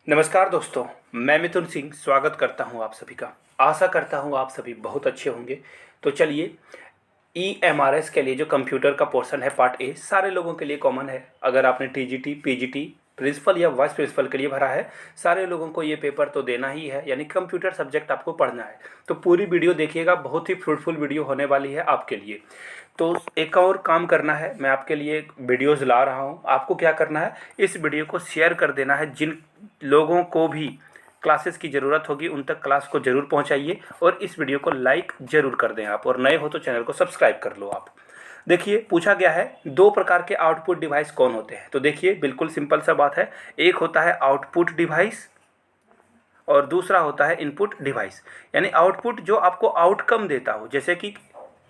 नमस्कार दोस्तों, मैं मिथुन सिंह स्वागत करता हूं आप सभी का। आशा करता हूं आप सभी बहुत अच्छे होंगे। तो चलिए, EMRS के लिए जो कंप्यूटर का पोर्शन है पार्ट ए सारे लोगों के लिए कॉमन है। अगर आपने TGT, PGT, प्रिंसिपल या वाइस प्रिंसिपल के लिए भरा है, सारे लोगों को ये पेपर तो देना ही है, यानी कंप्यूटर सब्जेक्ट आपको पढ़ना है। तो पूरी वीडियो देखिएगा, बहुत ही फ्रूटफुल वीडियो होने वाली है आपके लिए। तो एक और काम करना है, मैं आपके लिए वीडियोज़ ला रहा हूँ। आपको क्या करना है, इस वीडियो को शेयर कर देना है। जिन लोगों को भी क्लासेस की ज़रूरत होगी उन तक क्लास को ज़रूर पहुंचाइए, और इस वीडियो को लाइक ज़रूर कर दें आप, और नए हो तो चैनल को सब्सक्राइब कर लो आप। देखिए, पूछा गया है दो प्रकार के आउटपुट डिवाइस कौन होते हैं। तो देखिए, बिल्कुल सिंपल सा बात है। एक होता है आउटपुट डिवाइस और दूसरा होता है इनपुट डिवाइस। यानी आउटपुट जो आपको आउटकम देता हो, जैसे कि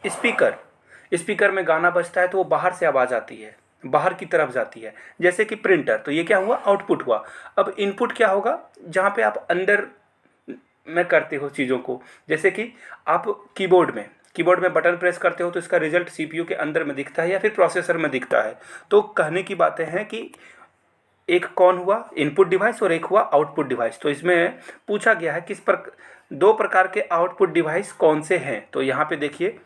स्पीकर स्पीकर में गाना बजता है तो वो बाहर से आवाज़ आती है, बाहर की तरफ जाती है। जैसे कि प्रिंटर, तो ये क्या हुआ, आउटपुट हुआ। अब इनपुट क्या होगा, जहाँ पे आप अंदर में करते हो चीज़ों को। जैसे कि आप कीबोर्ड में बटन प्रेस करते हो तो इसका रिजल्ट CPU के अंदर में दिखता है या फिर प्रोसेसर में दिखता है। तो कहने की बातें हैं कि एक कौन हुआ, इनपुट डिवाइस, और एक हुआ आउटपुट डिवाइस। तो इसमें पूछा गया है दो प्रकार के आउटपुट डिवाइस कौन से हैं। तो यहाँ पे देखिए,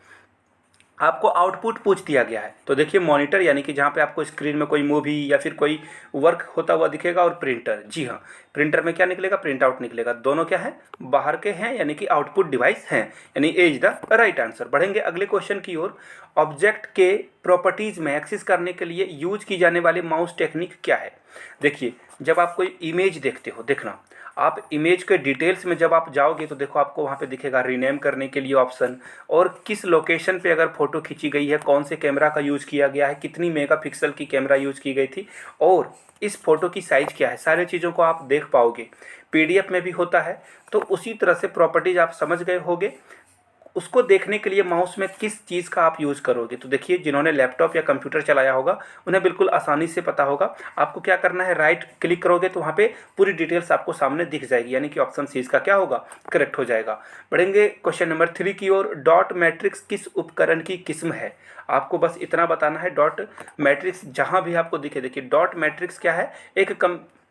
आपको आउटपुट पूछ दिया गया है। तो देखिए, मॉनिटर यानी कि जहाँ पे आपको स्क्रीन में कोई मूवी या फिर कोई वर्क होता हुआ दिखेगा, और प्रिंटर, जी हाँ, प्रिंटर में क्या निकलेगा, प्रिंट आउट निकलेगा। दोनों क्या है, बाहर के हैं, यानी कि आउटपुट डिवाइस हैं। यानी ए इज द राइट आंसर। बढ़ेंगे अगले क्वेश्चन की ओर। ऑब्जेक्ट के प्रॉपर्टीज़ में एक्सेस करने के लिए यूज की जाने वाली माउस टेक्निक क्या है। देखिए, जब आप कोई इमेज देखते हो, देखना, आप इमेज के डिटेल्स में जब आप जाओगे तो देखो आपको वहाँ पे दिखेगा रीनेम करने के लिए ऑप्शन, और किस लोकेशन पे अगर फ़ोटो खींची गई है, कौन से कैमरा का यूज़ किया गया है, कितनी मेगापिक्सल की कैमरा यूज़ की गई थी, और इस फ़ोटो की साइज़ क्या है, सारी चीज़ों को आप देख पाओगे। PDF में भी होता है। तो उसी तरह से प्रॉपर्टीज़ आप समझ गए होगे। उसको देखने के लिए माउस में किस चीज़ का आप यूज़ करोगे। तो देखिए, जिन्होंने लैपटॉप या कंप्यूटर चलाया होगा उन्हें बिल्कुल आसानी से पता होगा। आपको क्या करना है, राइट क्लिक करोगे तो वहाँ पे पूरी डिटेल्स आपको सामने दिख जाएगी, यानी कि ऑप्शन सी इसका क्या होगा, करेक्ट हो जाएगा। बढ़ेंगे क्वेश्चन नंबर 3 की ओर। डॉट मैट्रिक्स किस उपकरण की किस्म है। आपको बस इतना बताना है, डॉट मैट्रिक्स जहाँ भी आपको दिखे। देखिए, डॉट मैट्रिक्स क्या है,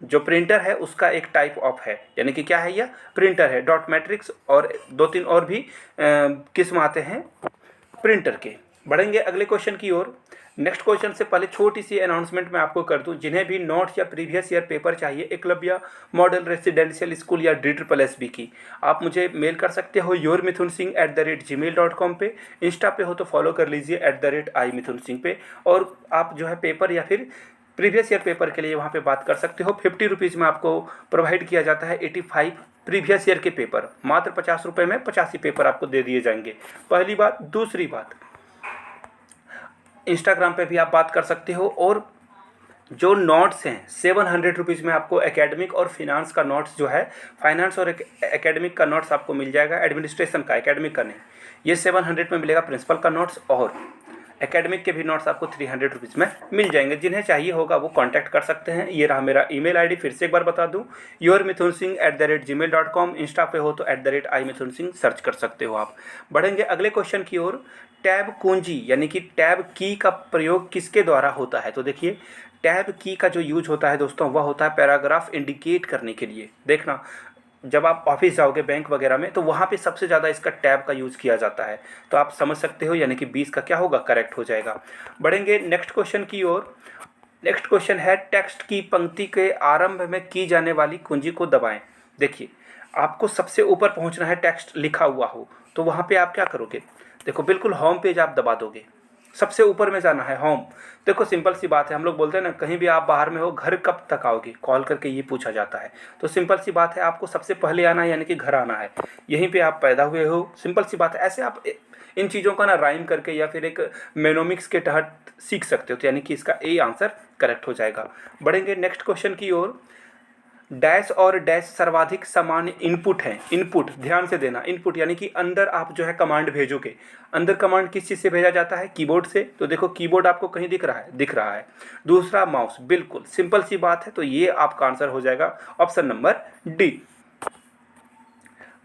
जो प्रिंटर है उसका एक टाइप ऑफ है, यानी कि क्या है, यह प्रिंटर है डॉट मैट्रिक्स। और दो तीन और भी किस्म आते हैं प्रिंटर के। बढ़ेंगे अगले क्वेश्चन की ओर। नेक्स्ट क्वेश्चन से पहले छोटी सी अनाउंसमेंट मैं आपको कर दूं। जिन्हें भी नोट्स या प्रीवियस ईयर पेपर चाहिए एकलव्य मॉडल रेसिडेंशियल स्कूल या DSSB की, आप मुझे मेल कर सकते हो yourmithunsingh@gmail.com पे। इंस्टा पे हो तो फॉलो कर लीजिए @imithunsingh पे। और आप जो है पेपर या फिर प्रीवियस ईयर पेपर के लिए वहाँ पे बात कर सकते हो। 50 रुपीज़ में आपको प्रोवाइड किया जाता है 85 प्रीवियस ईयर के पेपर। मात्र 50 रुपये में 85 पेपर आपको दे दिए जाएंगे। पहली बात। दूसरी बात, इंस्टाग्राम पे भी आप बात कर सकते हो। और जो नोट्स हैं 700 रुपीज़ में आपको एकेडमिक और फिनांस का नोट्स जो है, फाइनेंस और एकेडमिक का नोट्स आपको मिल जाएगा। एडमिनिस्ट्रेशन का, एकेडमिक का नहीं। ये 700 में मिलेगा प्रिंसिपल का नोट्स, और एकेडमिक के भी नोट्स आपको 300 रुपीज़ में मिल जाएंगे। जिन्हें चाहिए होगा वो कांटेक्ट कर सकते हैं। ये रहा मेरा ईमेल आईडी, फिर से एक बार बता दूं, yourmithunsingh@gmail.com। इंस्टा पे हो तो @imithunsingh सर्च कर सकते हो आप। बढ़ेंगे अगले क्वेश्चन की ओर। टैब कुंजी यानी कि टैब की का प्रयोग किसके द्वारा होता है। तो देखिए, टैब की का जो यूज होता है दोस्तों, वह होता है पैराग्राफ इंडिकेट करने के लिए। देखना, जब आप ऑफिस जाओगे बैंक वगैरह में, तो वहाँ पे सबसे ज़्यादा इसका टैब का यूज़ किया जाता है। तो आप समझ सकते हो, यानी कि 20 का क्या होगा, करेक्ट हो जाएगा। बढ़ेंगे नेक्स्ट क्वेश्चन की ओर। नेक्स्ट क्वेश्चन है, टेक्स्ट की पंक्ति के आरंभ में की जाने वाली कुंजी को दबाएं। देखिए, आपको सबसे ऊपर पहुँचना है, टेक्स्ट लिखा हुआ हो तो वहाँ पे आप क्या करोगे। देखो, बिल्कुल होम पेज आप दबा दोगे, सबसे ऊपर में जाना है, होम। देखो, सिंपल सी बात है, हम लोग बोलते हैं ना, कहीं भी आप बाहर में हो, घर कब तक आओगे, कॉल करके ये पूछा जाता है। तो सिंपल सी बात है, आपको सबसे पहले आना है, यानी कि घर आना है। यहीं पे आप पैदा हुए हो, सिंपल सी बात है। ऐसे आप इन चीज़ों का ना राइम करके या फिर एक मेनोमिक्स के तहत सीख सकते हो। तो यानी कि इसका ए आंसर करेक्ट हो जाएगा। बढ़ेंगे नेक्स्ट क्वेश्चन की ओर। डैश और डैश सर्वाधिक सामान्य इनपुट हैं। इनपुट ध्यान से देना, इनपुट यानी कि अंदर आप जो है कमांड भेजोगे। अंदर कमांड किस चीज़ से भेजा जाता है, कीबोर्ड से। तो देखो, कीबोर्ड आपको कहीं दिख रहा है, दिख रहा है। दूसरा माउस, बिल्कुल सिंपल सी बात है। तो ये आपका आंसर हो जाएगा ऑप्शन नंबर डी।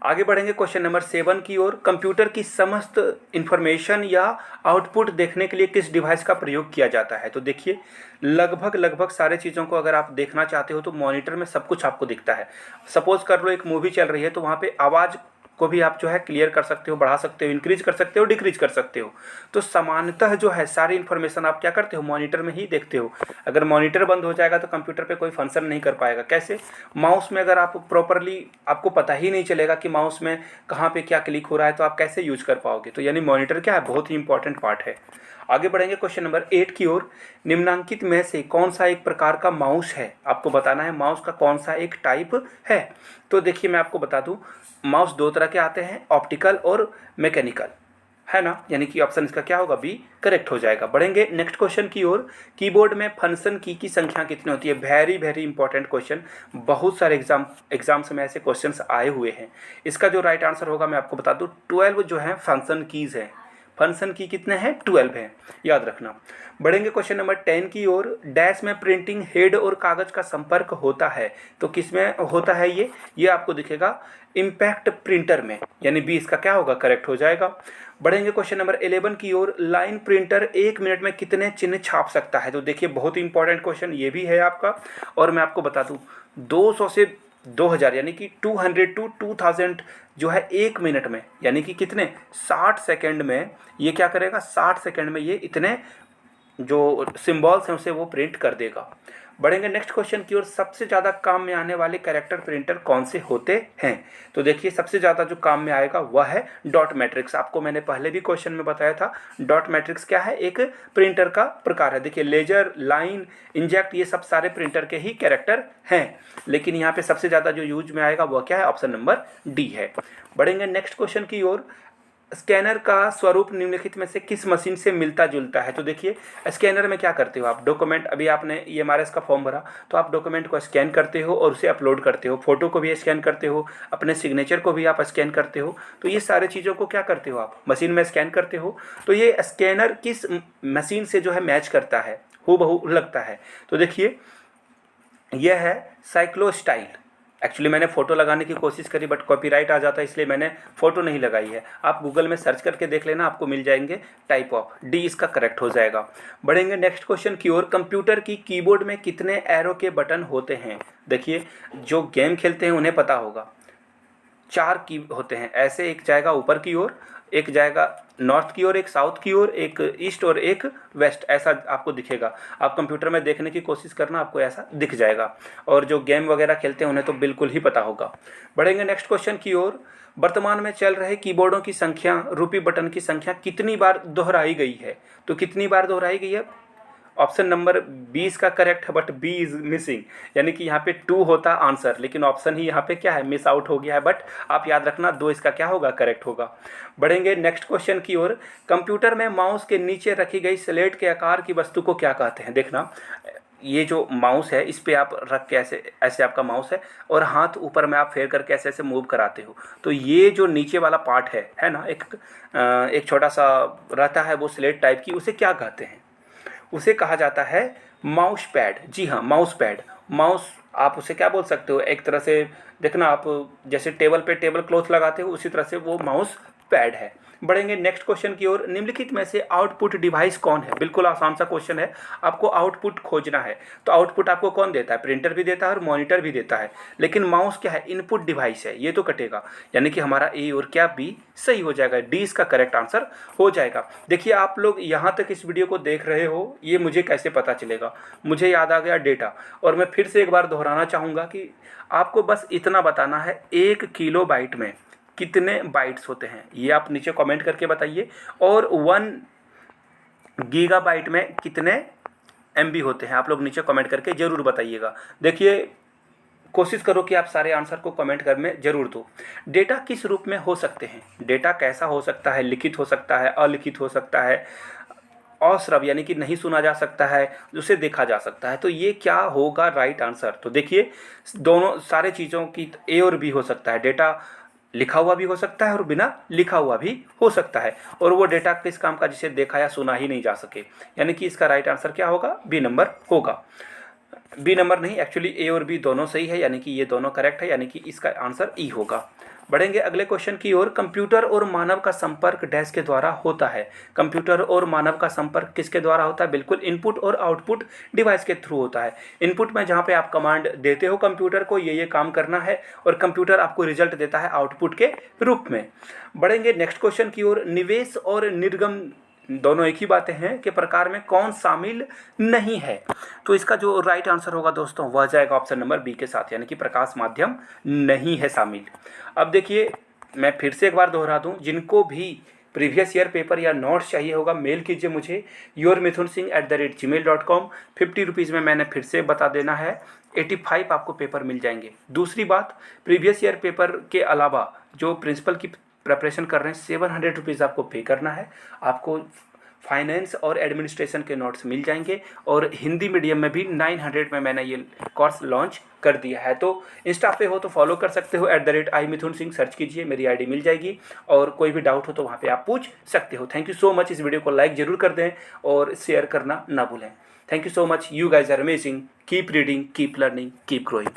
आगे बढ़ेंगे क्वेश्चन नंबर 7 की ओर। कंप्यूटर की समस्त इंफॉर्मेशन या आउटपुट देखने के लिए किस डिवाइस का प्रयोग किया जाता है? तो देखिए लगभग लगभग सारे चीज़ों को अगर आप देखना चाहते हो तो मॉनिटर में सब कुछ आपको दिखता है। सपोज कर लो एक मूवी चल रही है तो वहाँ पे आवाज़ को भी आप जो है क्लियर कर सकते हो, बढ़ा सकते हो, इंक्रीज कर सकते हो, डिक्रीज कर सकते हो। तो सामान्यतः जो है सारी इन्फॉर्मेशन आप क्या करते हो, मॉनिटर में ही देखते हो। अगर मॉनिटर बंद हो जाएगा तो कंप्यूटर पे कोई फंक्शन नहीं कर पाएगा। कैसे? माउस में अगर आप प्रॉपरली, आपको पता ही नहीं चलेगा कि माउस में कहाँ पे क्या क्लिक हो रहा है, तो आप कैसे यूज कर पाओगे? तो यानी मॉनिटर क्या है, बहुत ही इंपॉर्टेंट पार्ट है। आगे बढ़ेंगे क्वेश्चन नंबर 8 की ओर। निम्नांकित में से कौन सा एक प्रकार का माउस है? आपको बताना है माउस का कौन सा एक टाइप है। तो देखिए मैं आपको बता दूं, माउस दो तरह के आते हैं, ऑप्टिकल और मैकेनिकल, है ना। यानी कि ऑप्शन इसका क्या होगा, बी करेक्ट हो जाएगा। बढ़ेंगे नेक्स्ट क्वेश्चन की ओर। कीबोर्ड में फंक्शन की संख्या कितनी होती है? वेरी वेरी इंपॉर्टेंट क्वेश्चन, बहुत सारे एग्जाम्स में ऐसे क्वेश्चंस आए हुए हैं। इसका जो राइट आंसर होगा मैं आपको बता दूं, 12 जो है फंक्शन कीज है। फंक्शन की कितने हैं? 12 हैं, याद रखना। बढ़ेंगे क्वेश्चन नंबर 10 की ओर। डैश में प्रिंटिंग हेड और कागज का संपर्क होता है, तो किस में होता है ये आपको दिखेगा इम्पैक्ट प्रिंटर में, यानी बी इसका क्या होगा, करेक्ट हो जाएगा। बढ़ेंगे क्वेश्चन नंबर 11 की ओर। लाइन प्रिंटर 1 मिनट में कितने चिन्ह छाप सकता है? तो देखिए बहुत ही इंपॉर्टेंट क्वेश्चन ये भी है आपका, और मैं आपको बता दूं 200 से 2000 यानी कि 200 टू 2000 जो है 1 मिनट में, यानी कि कितने, 60 सेकेंड में ये क्या करेगा, 60 सेकेंड में ये इतने जो सिंबल्स हैं उसे वो प्रिंट कर देगा। बढ़ेंगे नेक्स्ट क्वेश्चन की ओर। सबसे ज़्यादा काम में आने वाले कैरेक्टर प्रिंटर कौन से होते हैं? तो देखिए सबसे ज़्यादा जो काम में आएगा वह है डॉट मैट्रिक्स। आपको मैंने पहले भी क्वेश्चन में बताया था, डॉट मैट्रिक्स क्या है, एक प्रिंटर का प्रकार है। देखिए लेजर, लाइन, इंजेक्ट, ये सब सारे प्रिंटर के ही कैरेक्टर हैं, लेकिन यहाँ पे सबसे ज़्यादा जो यूज में आएगा वह क्या है, ऑप्शन नंबर डी है। बढ़ेंगे नेक्स्ट क्वेश्चन की ओर। स्कैनर का स्वरूप निम्नलिखित में से किस मशीन से मिलता जुलता है? तो देखिए स्कैनर में क्या करते हो आप, डॉक्यूमेंट, अभी आपने ईएमआरएस का फॉर्म भरा तो आप डॉक्यूमेंट को स्कैन करते हो और उसे अपलोड करते हो, फोटो को भी स्कैन करते हो, अपने सिग्नेचर को भी आप स्कैन करते हो। तो ये सारे चीज़ों को क्या करते हो आप, मशीन में स्कैन करते हो। तो ये स्कैनर किस मशीन से जो है मैच करता है, हूबहू लगता है? तो देखिए यह है साइक्लोस्टाइल। एक्चुअली मैंने फ़ोटो लगाने की कोशिश करी बट कॉपीराइट आ जाता है, इसलिए मैंने फ़ोटो नहीं लगाई है। आप गूगल में सर्च करके देख लेना, आपको मिल जाएंगे टाइप ऑफ, डी इसका करेक्ट हो जाएगा। बढ़ेंगे नेक्स्ट क्वेश्चन की ओर। कंप्यूटर की कीबोर्ड में कितने एरो के बटन होते हैं? देखिए जो गेम खेलते हैं उन्हें पता होगा, 4 की होते हैं ऐसे, एक जाएगा ऊपर की ओर, एक जाएगा नॉर्थ की ओर, एक साउथ की ओर, एक ईस्ट और एक वेस्ट, ऐसा आपको दिखेगा। आप कंप्यूटर में देखने की कोशिश करना, आपको ऐसा दिख जाएगा। और जो गेम वगैरह खेलते हैं उन्हें तो बिल्कुल ही पता होगा। बढ़ेंगे नेक्स्ट क्वेश्चन की ओर। वर्तमान में चल रहे कीबोर्डों की संख्या, रूपी बटन की संख्या कितनी बार दोहराई गई है? तो कितनी बार दोहराई गई है? ऑप्शन नंबर 20 का करेक्ट है, बट बी इज मिसिंग, यानी कि यहाँ पे 2 होता आंसर, लेकिन ऑप्शन ही यहाँ पे क्या है, मिस आउट हो गया है। बट आप याद रखना 2 इसका क्या होगा, करेक्ट होगा। बढ़ेंगे नेक्स्ट क्वेश्चन की ओर। कंप्यूटर में माउस के नीचे रखी गई स्लेट के आकार की वस्तु को क्या कहते हैं? देखना ये जो माउस है इस पे आप रख के ऐसे ऐसे आपका माउस है और हाथ ऊपर में आप फेर करके ऐसे ऐसे मूव कराते हो, तो ये जो नीचे वाला पार्ट है ना, एक छोटा सा रहता है वो स्लेट टाइप की, उसे क्या कहते हैं? उसे कहा जाता है माउस पैड। जी हाँ, माउस पैड। माउस आप उसे क्या बोल सकते हो, एक तरह से देखना आप जैसे टेबल पे टेबल क्लॉथ लगाते हो उसी तरह से वो माउस पैड है। बढ़ेंगे नेक्स्ट क्वेश्चन की ओर। निम्नलिखित में से आउटपुट डिवाइस कौन है? बिल्कुल आसान सा क्वेश्चन है, आपको आउटपुट खोजना है। तो आउटपुट आपको कौन देता है? प्रिंटर भी देता है और मॉनिटर भी देता है, लेकिन माउस क्या है, इनपुट डिवाइस है, ये तो कटेगा। यानी कि हमारा ए और क्या, बी सही हो जाएगा, डी इसका करेक्ट आंसर हो जाएगा। देखिए आप लोग यहाँ तक इस वीडियो को देख रहे हो, ये मुझे कैसे पता चलेगा? मुझे याद आ गया डेटा, और मैं फिर से एक बार दोहराना चाहूँगा कि आपको बस इतना बताना है 1 किलो बाइट में कितने बाइट्स होते हैं, ये आप नीचे कमेंट करके बताइए। और 1 गीगाबाइट में कितने एमबी होते हैं, आप लोग नीचे कमेंट करके ज़रूर बताइएगा। देखिए कोशिश करो कि आप सारे आंसर को कमेंट कर में ज़रूर दो। डेटा किस रूप में हो सकते हैं? डेटा कैसा हो सकता है? लिखित हो सकता है, अलिखित हो सकता है, अश्रव्य यानी कि नहीं सुना जा सकता है, उसे देखा जा सकता है। तो ये क्या होगा राइट आंसर? तो देखिए दोनों सारे चीज़ों की ए और बी हो सकता है। डेटा लिखा हुआ भी हो सकता है और बिना लिखा हुआ भी हो सकता है, और वो डेटा किस काम का, जिसे देखा या सुना ही नहीं जा सके, यानी कि इसका राइट आंसर क्या होगा, बी नंबर होगा। बी नंबर नहीं, एक्चुअली ए और बी दोनों सही है, यानी कि ये दोनों करेक्ट है, यानी कि इसका आंसर ई होगा। बढ़ेंगे अगले क्वेश्चन की ओर। कंप्यूटर और मानव का संपर्क डैश के द्वारा होता है। कंप्यूटर और मानव का संपर्क किसके द्वारा होता है? बिल्कुल इनपुट और आउटपुट डिवाइस के थ्रू होता है। इनपुट में जहाँ पे आप कमांड देते हो कंप्यूटर को ये काम करना है, और कंप्यूटर आपको रिजल्ट देता है आउटपुट के रूप में। बढ़ेंगे नेक्स्ट क्वेश्चन की ओर। निवेश और निर्गम दोनों एक ही बातें हैं कि प्रकार में कौन शामिल नहीं है? तो इसका जो राइट आंसर होगा दोस्तों वह जाएगा ऑप्शन नंबर बी के साथ, यानी कि प्रकाश माध्यम नहीं है शामिल। अब देखिए, मैं फिर से एक बार दोहरा दूं, जिनको भी प्रीवियस ईयर पेपर या नोट्स चाहिए होगा मेल कीजिए मुझे yourmithunsingh@gmail.com। 50 रुपीज़ में मैंने फिर से बता देना है, 85 आपको पेपर मिल जाएंगे। दूसरी बात, प्रीवियस ईयर पेपर के अलावा जो प्रिंसिपल की प्रिपरेशन कर रहे हैं 700 रुपीज़ आपको पे करना है। आपको फाइनेंस और एडमिनिस्ट्रेशन के नोट्स मिल जाएंगे, और हिंदी मीडियम में भी 900 में मैंने ये कोर्स लॉन्च कर दिया है। तो इंस्टा पे हो तो फॉलो कर सकते हो, @imithunsingh सर्च कीजिए, मेरी आईडी मिल जाएगी, और कोई भी डाउट हो तो वहाँ पे आप पूछ सकते हो। Thank you so much. इस वीडियो को लाइक जरूर कर दें और शेयर करना ना भूलें। Thank you so much. You guys are amazing. Keep reading, keep learning, keep growing.